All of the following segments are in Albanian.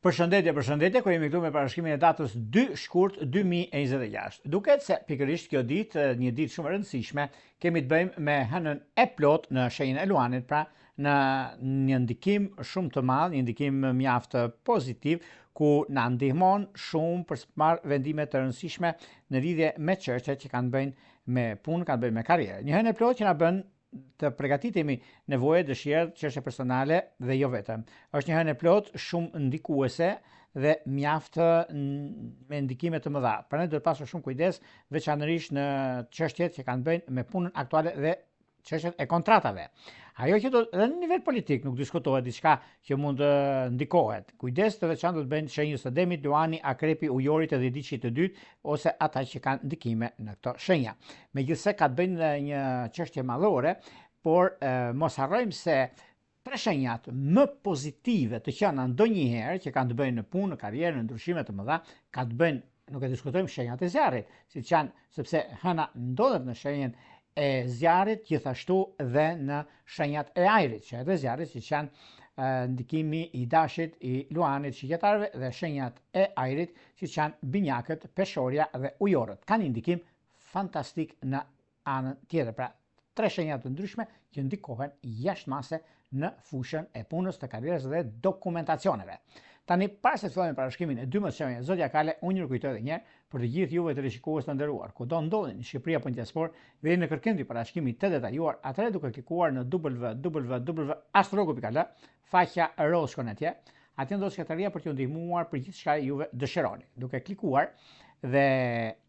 Përshëndetje, ku jemi këtu me parashkimin e datës 2 shkurt 2026. Duket se pikërisht kjo ditë, një ditë shumë e rëndësishme, kemi të bëjmë me hënën e plot në shenjën e Luanit, pra në një ndikim shumë të madh, një ndikim mjaft pozitiv, ku na ndihmon shumë për të marrë vendime të rëndësishme në lidhje me çështjet që kanë të bëjnë me punë, kanë të bëjnë me karrierë. Një hënë e plot që na bën të përgatitemi nevoje, dëshirë, çështje personale dhe jo vetëm. Është një hënë e plot shumë ndikuese dhe mjaft me ndikime të mëdha. Prandaj duhet pasur shumë kujdes, veçanërisht në çështjet që kanë të bëjnë me punën aktuale dhe çështjet e kontratave. Ajo që do edhe në nivel politik nuk diskutohet diçka që mund të ndikohet. Kujdes të veçantë do të bëjnë shenjës së Demit, Luani, Akrepi, Ujorit dhe Diçit të dytë ose ata që kanë ndikime në këto shenja. Megjithse ka të bëjnë një çështje madhore, por mos harrojmë se tre shenjat më pozitive të qenë ndonjëherë që kanë të bëjnë në punë, në karrierë, në ndryshime të mëdha, ka të bëjnë, nuk e diskutojmë, shenjat e zjarrit, siç janë, sepse hëna ndodhet në shenjën e zjarrit, gjithashtu dhe në shenjat e ajrit, shenjat e zjarrit siç janë ndikimi i Dashit, i Luanit, shigjetarëve, dhe shenjat e ajrit siç janë binjakët, peshorja dhe ujorët. Kanë një ndikim fantastik në anën tjetër, pra tre shenja të ndryshme që ndikohen jashtëmase në fushën e punës, të karrierës dhe dokumentacioneve. Tani, para se të fillojmë parashkimin e 12 shenjave zodiakale, unë ju kujtoj edhe një herë për të gjithë juve teleshikues të nderuar, kudo ndodheni në Shqipëri apo në diasporë, vini në kërkim të parashkimit të detajuar, atëherë duke klikuar në www.astrologo.al, faqja roz shkon atje, atje ndodh sekretaria për t'ju ndihmuar për gjithçka juve dëshironi. Duke klikuar dhe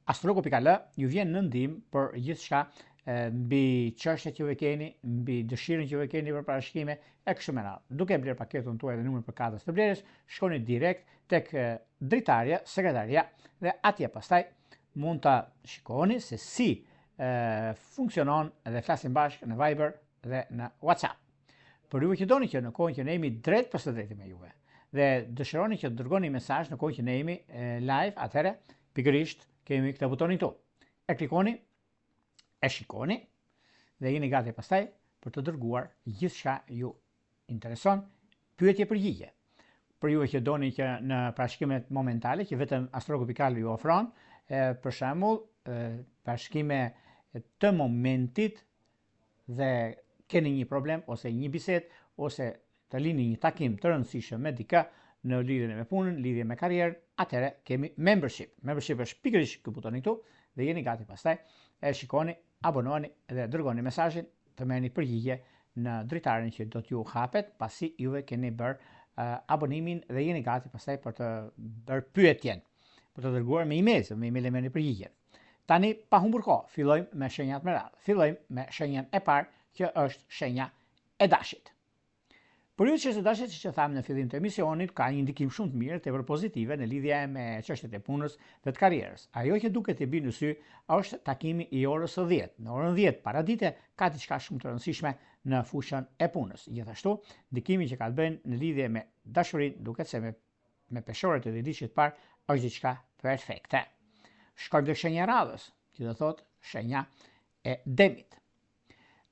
astrologo.al ju vjen në ndihmë për gjithçka mbi çështjet që ju keni, mbi dëshirën që ju keni për parashkime e kështu me radhë. Duke bler paketën tuaj dhe numrin për katës të blerjes, shkoni direkt tek dritarja, sekretaria, dhe atje pastaj mund ta shikoni se si funksionon dhe flasim bashkë në Viber dhe në WhatsApp. Por ju që doni që në kohën që ne jemi drejt për së drejti me juve dhe dëshironi që të dërgoni mesazh në kohën që ne jemi live, atëherë pikërisht kemi këtë butonin këtu. E klikoni, e shikoni dhe jeni gati pastaj për të dërguar gjithçka ju intereson, pyetje përgjigje. Për juve që doni që në parashkimet momentale që vetëm astrologo.al ju ofron, për shembull, parashkime të momentit dhe keni një problem ose një bisedë ose të lini një takim të rëndësishëm me dikë në lidhje me punën, lidhje me karrierën, atëherë kemi membership. Membership është pikërisht ky butoni këtu dhe jeni gati pastaj e shikoni, abonoheni dhe dërgoni mesazhin të merrni përgjigje në dritarin që do t'ju hapet pasi juve keni bërë abonimin dhe jeni gati pastaj për të bërë pyetjen, për të dërguar me email, me email e merrni përgjigjen. Tani pa humbur kohë, fillojmë me shenjat me radhë. Fillojmë me shenjën e parë që është shenja e Dashit. Për ju që së dashit, që thamë në fillim të emisionit, ka një ndikim shumë të mirë, tepër pozitive në lidhje me çështjet e punës dhe të karrierës. Ajo që duket të bie në sy është takimi i orës së 10. Në orën 10 paradite ka diçka shumë të rëndësishme në fushën e punës. Gjithashtu, ndikimi që ka të bëjnë në lidhje me dashurinë, duket se me peshorët e ditës parë është diçka perfekte. Shkojmë tek shenja e radhës, që do thotë shenja e Demit.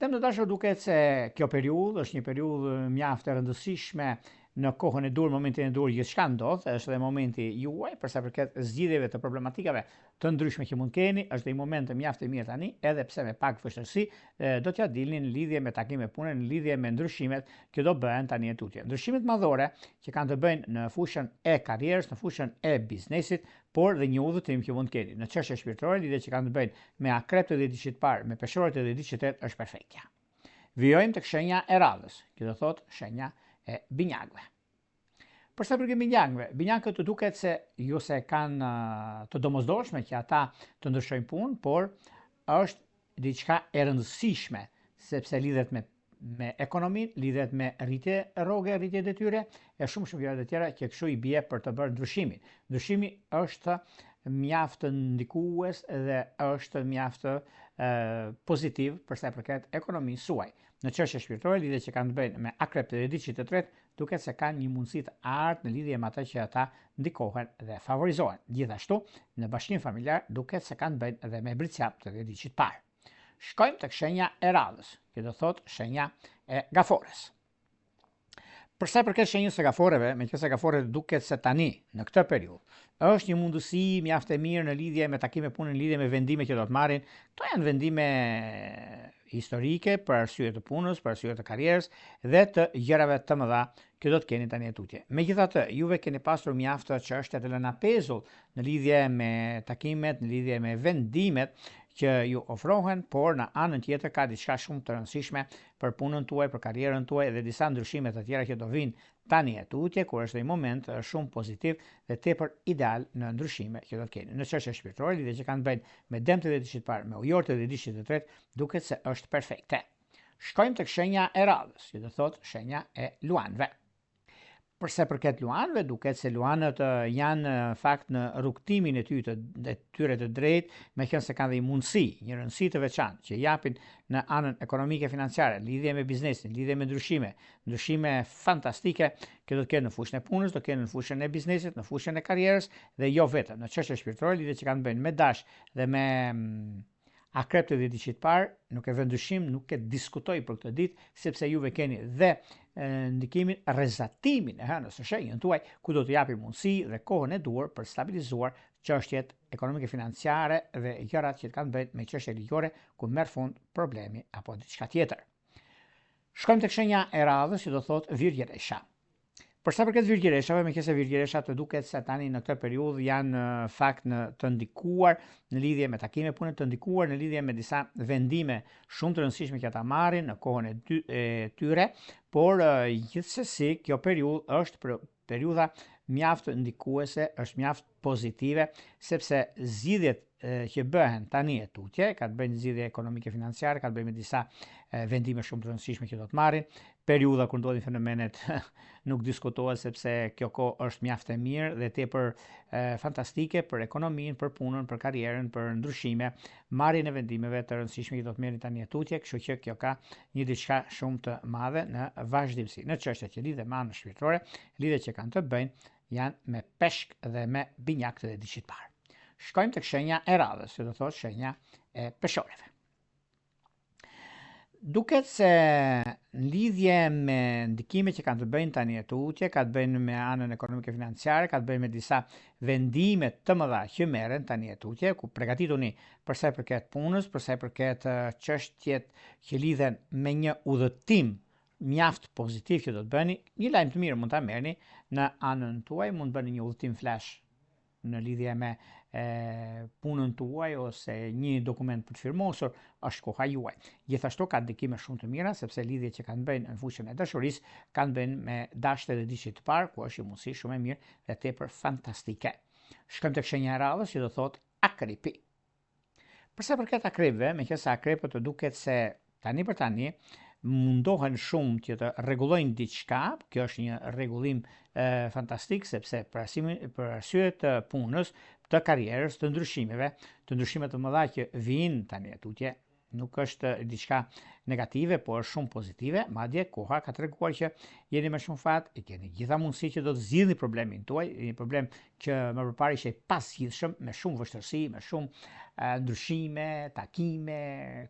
Them të dashur, duket se kjo periudhë është një periudhë mjaft e rëndësishme në kohën e dur, momentin e dur, gjithçka ndodh, është edhe momenti juaj për sa përket zgjidhjeve të problematikave të ndryshme që mund keni, është një moment mjaft i mirë tani, edhe pse me pak vështirësi, do t'ja dilni në lidhje me takime pune, në lidhje me ndryshimet që do bëhen tani e tutje. Ndryshimet madhore që kanë të bëjnë në fushën e karrierës, në fushën e biznesit, por dhe një udhëtim që mund keni. Në çështje shpirtërore, lidhje që kanë të bëjnë me akrepët dhe ditët parë, me peshorët dhe ditët e është perfektja. Vijojmë tek shenja e radhës, që do thotë shenja e binjakëve. Për sa përket binjakëve, binjakët të duket se jo se kanë të domosdoshme që ata të ndryshojnë punë, por është diçka e rëndësishme sepse lidhet me ekonominë, lidhet me rritje rroge, rritje detyre e shumë gjëra të tjera që kështu i bie për të bërë ndryshimin. Ndryshimi është mjaft ndikues dhe është mjaft pozitiv për sa përket ekonomisë suaj. Në çështje shpirtërore, lidhje që kanë të bëjnë me akrepët dhe ditët e tretë, duket se kanë një mundësi të artë në lidhje me ata që ata ndikohen dhe favorizohen. Gjithashtu, në bashkim familjar duket se kanë të bëjnë edhe me britsjapët dhe ditët parë. Shkojmë tek shenja e radhës, që do thotë shenja e Gaforës. Për sa i përket shenjës semaforeve, meqenëse semaforët duket se tani në këtë periudhë është një mundësi mjaft e mirë në lidhje me takime punë, në lidhje me vendime që do të marrin. Këto janë vendime historike për arsye të punës, për arsye të karrierës dhe të gjërave të mëdha që do të keni tani tutje. Megjithatë, juve keni pasur mjaft çështje të lëna pezull në lidhje me takimet, në lidhje me vendimet që ju ofrohen, por në anën tjetër ka diçka shumë të rëndësishme për punën tuaj, për karrierën tuaj dhe disa ndryshime të tjera që do vinë tani e tutje, kur është një moment shumë pozitiv dhe tepër ideal në ndryshime që do të keni. Në çështje shpirtërore, lidhje që kanë bëjnë me dëmtë dhe dishit parë, me ujortë dhe dishit të tretë, duket se është perfekte. Shkojmë tek shenja e radhës, që do thotë shenja e luanëve. Përse përket luanëve, duket se luanët janë fakt në rrugtimin e tyre të drejtë, meqenëse kanë dhe mundësi, një rëndësi të veçantë që japin në anën ekonomike financiare, lidhje me biznesin, lidhje me ndryshime fantastike që do të kenë në fushën e punës, do të kenë në fushën e biznesit, në fushën e karrierës dhe jo vetëm në çështje shpirtërore, lidhje që kanë bëjnë me dash dhe me akrep të ditësit parë, nuk e vë ndryshim, nuk e diskutoj për këtë ditë, sepse juve keni dhe ndikimin, rrezatimin e hënës së shenjën tuaj, ku do të japi mundësi dhe kohën e duhur për stabilizuar çështjet ekonomike financiare dhe gjërat që kanë bëjnë me çështje ligjore ku merr fund problemi apo diçka tjetër. Shkojmë tek shenja e radhës, që do thotë virgjëresha. Për sa përket virgjëreshave, meqenëse virgjëreshat të duket se tani në këtë periudhë janë fakt të ndikuar në lidhje me takime pune, të ndikuar në lidhje me disa vendime shumë të rëndësishme që ata marrin në kohën e tyre, por gjithsesi kjo periudhë është periudha mjaft ndikuese, është mjaft pozitive, sepse zgjidhjet që bëhen tani e tutje, ka të bëjnë zgjidhje ekonomike financiare, ka të bëjnë me disa vendime shumë të rëndësishme që do të marrin. Periudha kur ndodhin fenomenet nuk diskutohet, sepse kjo kohë është mjaft e mirë dhe tepër fantastike për ekonominë, për punën, për karrierën, për ndryshime, marrjen e vendimeve të rëndësishme që do të merrin tani e tutje, kështu që kjo ka një diçka shumë të madhe në vazhdimsi. Në çështjet që lidhen me anën shpirtërore, lidhjet që kanë të bëjnë janë me peshk dhe me binjak dhe dishit parë. Shkojmë tek shenja e radhës, që do thotë shenja e peshoreve. Duket se në lidhje me ndikimet që kanë të bëjnë tani e tutje, ka të bëjnë me anën ekonomike financiare, ka të bëjnë me disa vendime të mëdha që merren tani e tutje, ku përgatituni për sa i përket punës, për sa i përket çështjet që lidhen me një udhëtim mjaft pozitiv që do të bëni. Një lajm të mirë mund ta merrni në anën tuaj, mund të bëni një udhëtim flash në lidhje me punën tuaj ose një dokument për të firmosur, është koha juaj. Gjithashtu ka ndikime shumë të mira, sepse lidhjet që kanë bëjnë në fushën e dashurisë kanë bëjnë me dashte dhe dishit të parë, ku është një mundësi shumë e mirë dhe tepër fantastike. Shkojmë tek shenja e radhës, që do thotë akripi. Përsa përket akrepëve, meqenëse akrepët të duket se tani për tani mundohen shumë që të rregullojnë diçka, kjo është një rregullim fantastik, sepse për arsye të punës, të karrierës, të ndryshime të mëdha që vijnë tani e tutje, nuk është diçka negative, por shumë pozitive, madje koha ka treguar që jeni me shumë fat, e keni gjitha mundësi që do të zgjidhni problemin tuaj, një problem që më përpara ishte pasgjidhshëm, me shumë vështirësi, me shumë ndryshime, takime,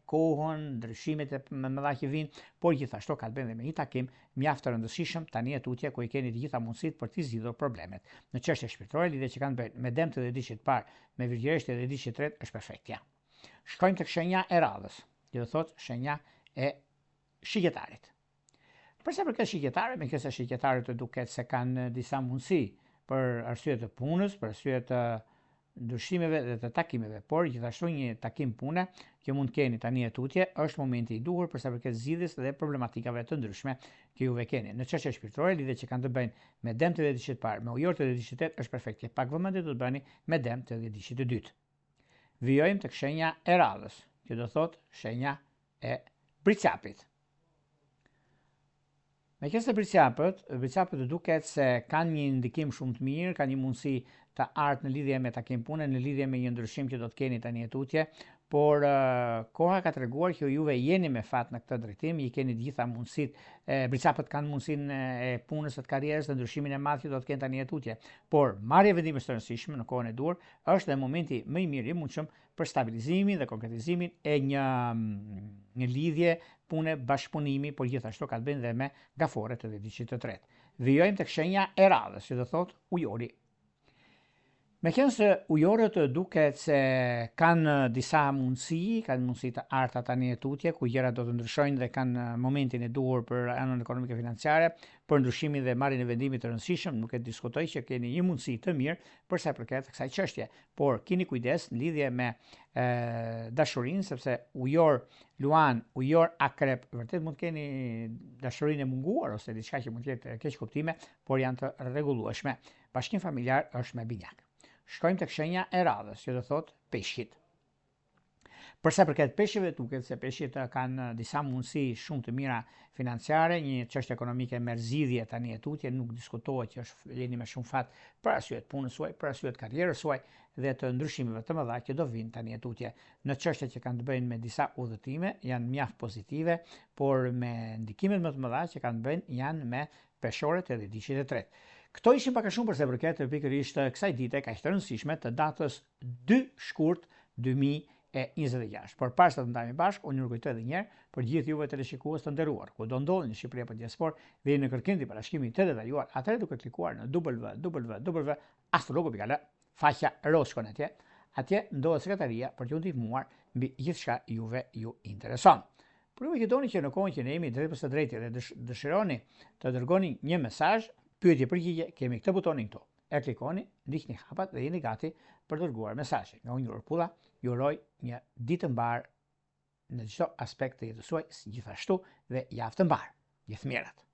kohën, ndryshimet e mëdha që vinë, por gjithashtu ka të bëjë me një takim mjaft të rëndësishëm tani e tutje, ku i keni të gjitha mundësitë për të zgjidhur problemet. Në çështje shpirtërore, lidhje që kanë bëjnë me dëmtë dhe dishit parë, me virgjëreshtje dhe dishit tretë, është perfektja. Shkojmë tek shenja e radhës, që do thotë shenja e shigetarit. Përsa përket shigjetarëve, meqenëse shigjetarët duket se kanë disa mundësi për arsye të punës, për arsye të ndryshimeve dhe të takimeve, por gjithashtu një takim pune që mund keni tani e tutje, është momenti i duhur përsa përket zgjidhjes dhe problematikave të ndryshme që juve keni. Në çështje shpirtërore, lidhje që kanë të bëjnë me dëmtë dhe dishit parë, me ujortë dhe dishit tretë, është perfektje. Pak vëmendje do të bëni me dëmtë dhe dishit të dytë. Vijojmë tek shenja e radhës, që do thotë shenja e bricapit. Meqenëse bricapët duket se kanë një ndikim shumë të mirë, kanë një mundësi të artë në lidhje me takim pune, në lidhje me një ndryshim që do të keni tani e tutje, por koha ka treguar që juve jeni me fat në këtë drejtim, i keni të gjitha mundësitë, bricapët kanë mundësinë e punës, të karrierës, të ndryshimin e madh që do të kenë tani e tutje. Por marrja e vendimeve të rëndësishme në kohën e duhur është dhe momenti më i mirë i mundshëm për stabilizimin dhe konkretizimin e një lidhje pune bashkëpunimi, por gjithashtu ka të bëjë dhe me gafore të editit të tretë. Vijojmë tek shenja e radhës, që do thotë ujori. Meqense ujorët duket se kanë disa mundësi, kanë mundësi të arta tani e tutje, ku gjërat do të ndryshojnë dhe kanë momentin e duhur për anën ekonomike financiare, për ndryshimin dhe marrjen e vendimit të rëndësishëm, nuk e diskutoj që keni një mundësi të mirë për sa i përket kësaj çështje, por keni kujdes në lidhje me dashurinë, sepse ujor luan, ujor akrep, vërtet mund të keni dashurinë e munguar ose diçka që mund të jetë keq kuptime, por janë të rregullueshme. Bashkim familjar është me binjak. Shkojmë tek shenja e radhës, që do thotë peshqit. Për sa përket peshqeve, duket se peshqit kanë disa mundësi shumë të mira financiare, një çështje ekonomike me zgjidhje tani e tutje, nuk diskutohet që është lini me shumë fat për arsye të punës suaj, për arsye të karrierës suaj dhe të ndryshimeve të mëdha që do vinë tani e tutje. Në çështjet që kanë të bëjnë me disa udhëtime, janë mjaft pozitive, por me ndikimet më të mëdha që kanë të bëjnë janë me peshorët edhe editit të tretë. Këto ishin pak a shumë për sa përket pikërisht kësaj dite kaq të rëndësishme të datës 2 shkurt 2026. Por pas të ndajmë bashkë, unë ju kujtoj edhe një herë për gjithë juve teleshikues të nderuar, ku do ndodheni në Shqipëri apo diaspor, vini në kërkim të parashkrimit të detyruar, atëherë duke klikuar në www.astrologo.al, faqja roz shkon atje. Atje ndodhet sekretaria për t'ju ndihmuar mbi gjithçka juve ju intereson. Por ju që doni që në kohën që ne jemi drejt për së drejti dhe dëshironi të dërgoni një mesazh, pyetje përgjigje, kemi këtë butonin këtu. E klikoni, ndiqni hapat dhe jeni gati për të dërguar mesazhe. Nga unë Pulla, ju uroj një ditë të mbar në çdo aspekt të jetës suaj, gjithashtu dhe javë të mbar. Gjithë mirat.